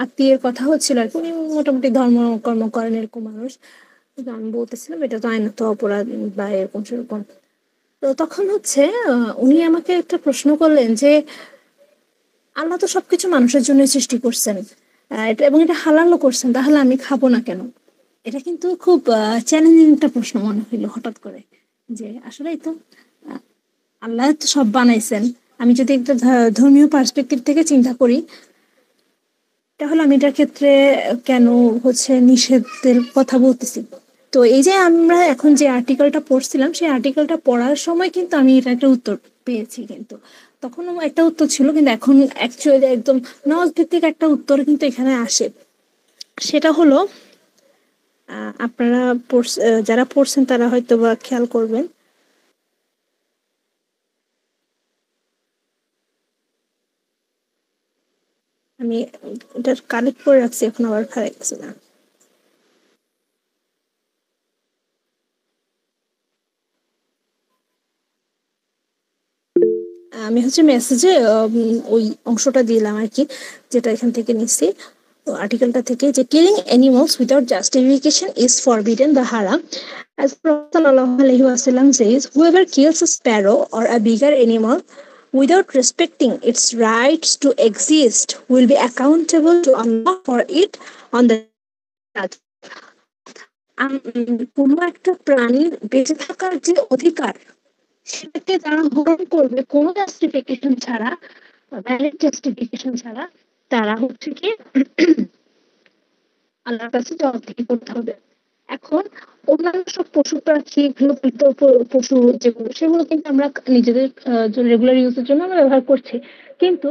আত্মীয়ের কথা হচ্ছিল আর কি, উনি মোটামুটি ধর্ম কর্ম করেন এরকম মানুষ। কিন্তু আমি বলতেছিলাম এটা তো আইনত অপরাধ বা এরকম সেরকম। তো তখন হচ্ছে উনি আমাকে একটা প্রশ্ন করলেন যে আল্লাহ তো সবকিছু মানুষের জন্য সৃষ্টি করছেন, এটা এবং এটা হালালও করছেন, তাহলে আমি খাবো না কেন? এটা কিন্তু খুব চ্যালেঞ্জিং একটা প্রশ্ন মনে হইলো হঠাৎ করে, যে আসলেই তো আহ, আল্লাহ তো সব বানাইছেন। আমি যদি একটা ধর্মীয় পার্সপেক্টিভ থেকে চিন্তা করি, তাহলে আমি এটার ক্ষেত্রে কেন হচ্ছে নিষেধের কথা বলতেছি? তো এই যে আমরা এখন যে আর্টিকেলটা পড়ছিলাম, সেই আর্টিকেলটা পড়ার সময় কিন্তু আমি এটা একটা উত্তর পেয়েছি। কিন্তু তখনও একটা উত্তর ছিল, কিন্তু এখন অ্যাকচুয়ালি একদম নজ ভিত্তিক একটা উত্তর কিন্তু এখানে আসে। সেটা হলো আপনারা যারা পড়ছেন তারা হয়তো বা খেয়াল করবেন। আমি এটা কালেক্ট করে রাখছি, এখন আবার হারিয়ে গেছে না। আমি হচ্ছে মেসেজে ওই অংশটা দিলাম আর কি, যেটা এখান থেকে নিচ্ছি। আর্টিকেলটা থেকে যে killing animals without justification is forbidden the haram. As Prophet sallallahu alaihi wasallam says, whoever kills a sparrow or a bigger animal without respecting its rights to exist will be accountable to Allah for it on the কোনো একটা প্রাণীর বেঁচে থাকার যে অধিকার সেটাকে যারা হরণ করবে কোনো জাস্টিফিকেশন ছাড়া, ভ্যালিড জাস্টিফিকেশন ছাড়া, তারা হচ্ছে কি আল্লাহর কাছে জবাবদিহি করতে হবে। এখন অন্যান্য সব পশু পাখি গৃহপালিত পশু যেগুলো সেগুলো কিন্তু আমরা নিজেদের রেগুলার ইউজের জন্য আমরা ব্যবহার করছি, কিন্তু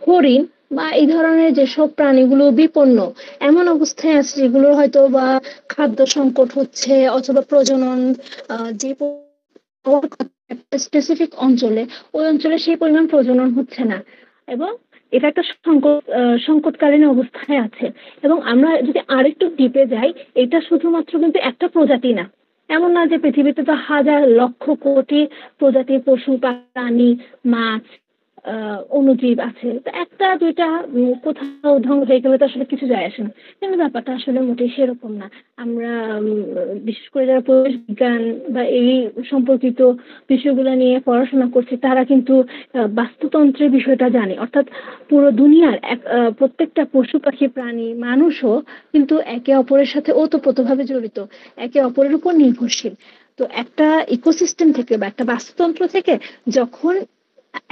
হরিণ বা এই ধরনের যেসব প্রাণীগুলো বিপন্ন এমন অবস্থায় আছে যেগুলোর হয়তো বা খাদ্য সংকট হচ্ছে অথবা প্রজনন যে স্পেসিফিক অঞ্চলে ওই অঞ্চলে সেই পরিমাণ প্রজনন হচ্ছে না এবং এটা একটা সংকটকালীন অবস্থায় আছে। এবং আমরা যদি আরেকটু ডিপে যাই, এটা শুধুমাত্র কিন্তু একটা প্রজাতি না, এমন না যে পৃথিবীতে তো হাজার লক্ষ কোটি প্রজাতির পশু প্রাণী মাছ অণুজীব আছে, তো একটা দুইটা কোথাও ধ্বংস হয়ে গেলে তো আসলে কিছু যায় আসে না, কিন্তু ব্যাপারটা আসলে মোটেই সেরকম না। আমরা বিশেষ করে যারা পরিবেশ বিজ্ঞান বা এই সম্পর্কিত বিষয়গুলো নিয়ে পড়াশোনা করছি তারা কিন্তু বাস্তুতন্ত্রের বিষয়টা জানে, অর্থাৎ পুরো দুনিয়ার প্রত্যেকটা পশু পাখি প্রাণী মানুষও কিন্তু একে অপরের সাথে ওতপ্রোতভাবে জড়িত, একে অপরের উপর নির্ভরশীল। তো একটা ইকোসিস্টেম থেকে বা একটা বাস্তুতন্ত্র থেকে যখন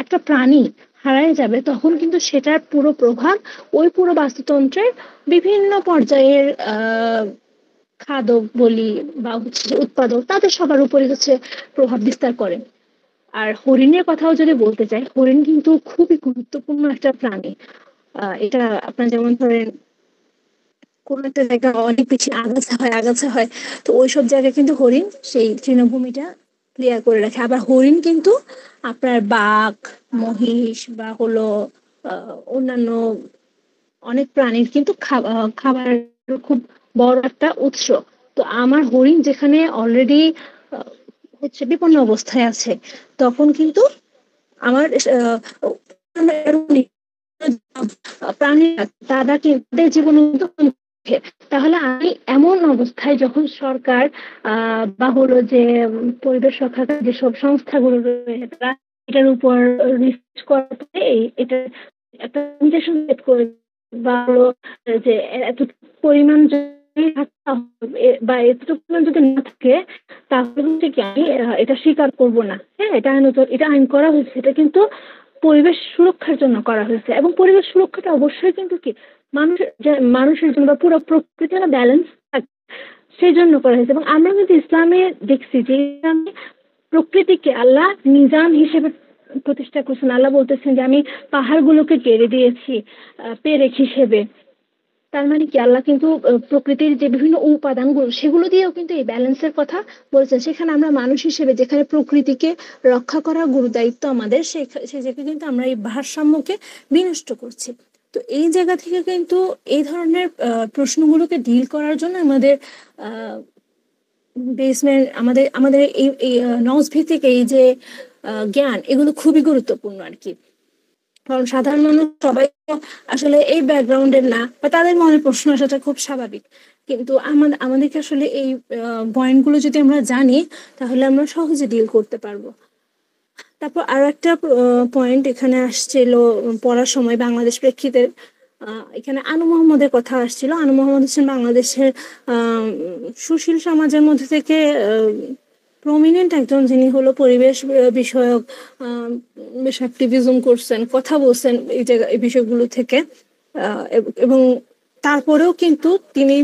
একটা প্রাণী হারায় যাবে তখন কিন্তু সেটার পুরো প্রভাব ওই পুরো বাস্তুতন্ত্রের বিভিন্ন পর্যায়ের খাদক বলি বা হচ্ছে উৎপাদক তাদের সবার উপরে হচ্ছে প্রভাব বিস্তার করে। আর হরিণের কথাও যদি বলতে চাই, হরিণ কিন্তু খুবই গুরুত্বপূর্ণ একটা প্রাণী। এটা আপনার যেমন ধরেন কোন একটা জায়গা অনেক বেশি আগাছা হয় তো ওইসব জায়গায় কিন্তু হরিণ সেই তৃণভূমিটা ক্লিয়ার করে রাখে। আবার হরিণ কিন্তু আপনার বাঘ মহিষ বা হলো অন্যান্য অনেক প্রাণীর কিন্তু খাবার খুব বড় একটা উৎস। তো আমার হরিণ যেখানে অলরেডি হচ্ছে বিপন্ন অবস্থায় আছে তখন কিন্তু আমার প্রাণী তারা কিন্তু জীবন, তাহলে আমি এমন অবস্থায় যখন সরকার বা হলো যে পরিবেশ রক্ষার যেসব সংস্থাগুলো রয়েছে তারা এটার উপর রিসার্চ করতে এটা একটা লিমিটেশন সেট করে বা হলো যে এত পরিমাণ যদি বা এতটুকু পরিমাণ যদি না থাকে তাহলে হচ্ছে কি আমি এটা স্বীকার করব না। হ্যাঁ, এটা আইন করা হয়েছে, এটা কিন্তু পরিবেশ সুরক্ষার জন্য করা হয়েছে এবং পরিবেশ সুরক্ষাটা অবশ্যই কিন্তু কি মানুষের জন্য বা পুরো প্রকৃতি ব্যালেন্স থাকে সেই জন্য করা হয়েছে। এবং আমরা কিন্তু ইসলামে দেখছি যে প্রকৃতিকে আল্লাহ নিজাম হিসেবে প্রতিষ্ঠা করছেন। আল্লাহ বলতেছেন যে আমি পাহাড়গুলোকে কেড়ে দিয়েছি পেরেক হিসেবে। তার মানে কি আল্লাহ কিন্তু প্রকৃতির যে বিভিন্ন উপাদানগুলো সেগুলো দিয়েও কিন্তু এই ব্যালেন্সের কথা বলছেন। সেখানে আমরা মানুষ হিসেবে যেখানে প্রকৃতিকে রক্ষা করার গুরু দায়িত্ব আমাদের, সেই জায়গায় কিন্তু আমরা এই ভারসাম্যকে বিনষ্ট করছি। তো এই জায়গা থেকে কিন্তু এই ধরনের প্রশ্নগুলোকে ডিল করার জন্য আমাদের বেসমেন্ট আমাদের আমাদের এই নজ ভিত্তিক এই যে জ্ঞান এগুলো খুবই গুরুত্বপূর্ণ আর কি। কারণ সাধারণ মানুষ সবাই আসলে এই ব্যাকগ্রাউন্ডের না বা তাদের মনে প্রশ্ন আসাটা খুব স্বাভাবিক, কিন্তু আমাদেরকে আসলে এই পয়েন্টগুলো যদি আমরা জানি তাহলে আমরা সহজে ডিল করতে পারবো। তারপর আরো একটা পয়েন্ট এখানে আসছিল পড়ার সময় বাংলাদেশ প্রেক্ষিতে, এখানে আনু মোহাম্মদের কথা আসছিল। আনু মোহাম্মদ হচ্ছেন বাংলাদেশের সুশীল সমাজের মধ্যে থেকে প্রমিনেন্ট একজন, যিনি হলো পরিবেশ বিষয়ক বেশ অ্যাক্টিভিজম করছেন, কথা বলছেন এই বিষয়গুলো থেকে। এবং তারপরেও কিন্তু তিনি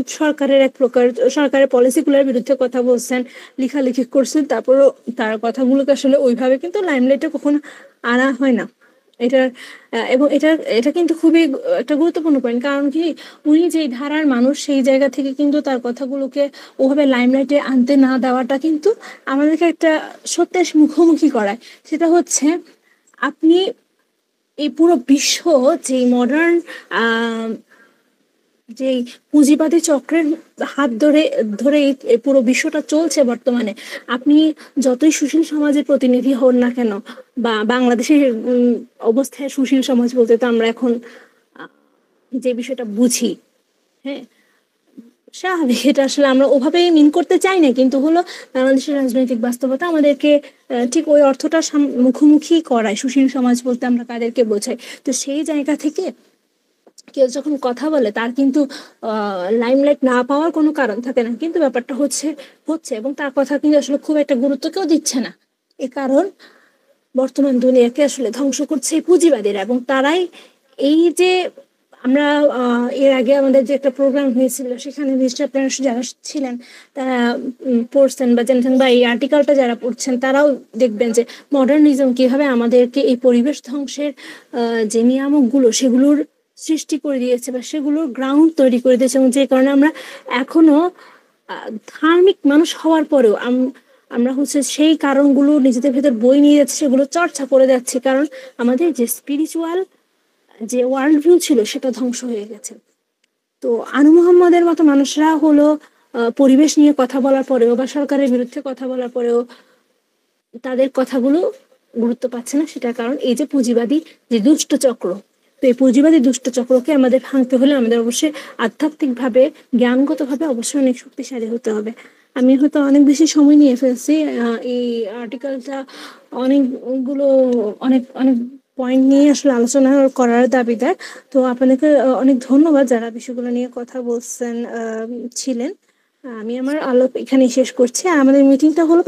সরকারের পলিসিগুলোর বিরুদ্ধে কথা বলছেন, লেখালেখি করছেন, তারপরেও তার কথাগুলোকে আসলে ওইভাবে কিন্তু লাইমলাইটে কখনো আনা হয় না। এবং এটা কিন্তু খুবই একটা গুরুত্বপূর্ণ পয়েন্ট, কারণ কি উনি যেই ধারার মানুষ সেই জায়গা থেকে কিন্তু তার কথাগুলোকে ওভাবে লাইমলাইটে আনতে না দেওয়াটা কিন্তু আমাদেরকে একটা সত্যের মুখোমুখি করায়। সেটা হচ্ছে আপনি এই পুরো বিশ্ব যে মডার্ন যে পুঁজিবাদী চক্রের হাত ধরে ধরে এই পুরো বিশ্বটা চলছে বর্তমানে, আপনি যতই সুশীল সমাজের প্রতিনিধি হন না কেন বা বাংলাদেশের অবস্থায় সুশীল সমাজ বলতে তো আমরা এখন যে বিষয়টা বুঝি, হ্যাঁ স্বাভাবিক, এটা আসলে আমরা ওভাবে মিন করতে চাই না, কিন্তু হলো বাংলাদেশের রাজনৈতিক বাস্তবতা আমাদেরকে ঠিক ওই অর্থটা মুখোমুখি করায়। সুশীল সমাজ বলতে আমরা কাদেরকে বোঝাই? তো সেই জায়গা থেকে কেউ যখন কথা বলে তার কিন্তু লাইমলাইট না পাওয়ার কোনো কারণ থাকে না, কিন্তু ব্যাপারটা হচ্ছে হচ্ছে এবং তার কথা কিন্তু আসলে খুব একটা গুরুত্ব কেউ দিচ্ছে না। এ কারণ বর্তমান দুনিয়াকে আসলে ধ্বংস করছে এই পুঁজিবাদীরা, এবং তারাই এই যে আমরা এর আগে আমাদের যে একটা প্রোগ্রাম হয়েছিল সেখানে মিস্টার প্ল্যানার্স যারা ছিলেন তারা পড়ছেন বা জেনেছেন, বা এই আর্টিকেলটা যারা পড়ছেন তারাও দেখবেন যে মডার্নিজম কিভাবে আমাদেরকে এই পরিবেশ ধ্বংসের যে নিয়ামকগুলো সেগুলোর সৃষ্টি করে দিয়েছে বা সেগুলোর গ্রাউন্ড তৈরি করে দিয়েছে, এবং যে কারণে আমরা এখনো ধার্মিক মানুষ হওয়ার পরেও আমরা হচ্ছে সেই কারণগুলো নিজেদের ভেতর বই নিয়ে যাচ্ছি, সেগুলো চর্চা করে যাচ্ছি, কারণ আমাদের যে স্পিরিচুয়াল যে ওয়ার্ল্ড ভিউ ছিল সেটা ধ্বংস হয়ে গেছে। তো আনু মোহাম্মদের মতো মানুষরা হলো পরিবেশ নিয়ে কথা বলার পরেও বা সরকারের বিরুদ্ধে কথা বলার পরেও তাদের কথাগুলো গুরুত্ব পাচ্ছে না। সেটার কারণ এই যে পুঁজিবাদী যে দুষ্ট চক্র, তো এই পুঁজিবাদী দুষ্ট চক্রকে আমাদের ভাঙতে হলে আমাদের অবশ্যই আধ্যাত্মিকভাবে জ্ঞানগতভাবে অবশ্যই অনেক শক্তিশালী হতে হবে। আমি হয়তো অনেক বেশি সময় নিয়ে ফেলছি, এই আর্টিকেলটা অনেকগুলো অনেক অনেক পয়েন্ট নিয়ে আসলে আলোচনা করার দাবিদার। তো আপনাদেরকে অনেক ধন্যবাদ যারা বিষয়গুলো নিয়ে কথা বলছেন ছিলেন। আমি আমার আলোপ এখানেই শেষ করছি। আর আমাদের মিটিংটা হলো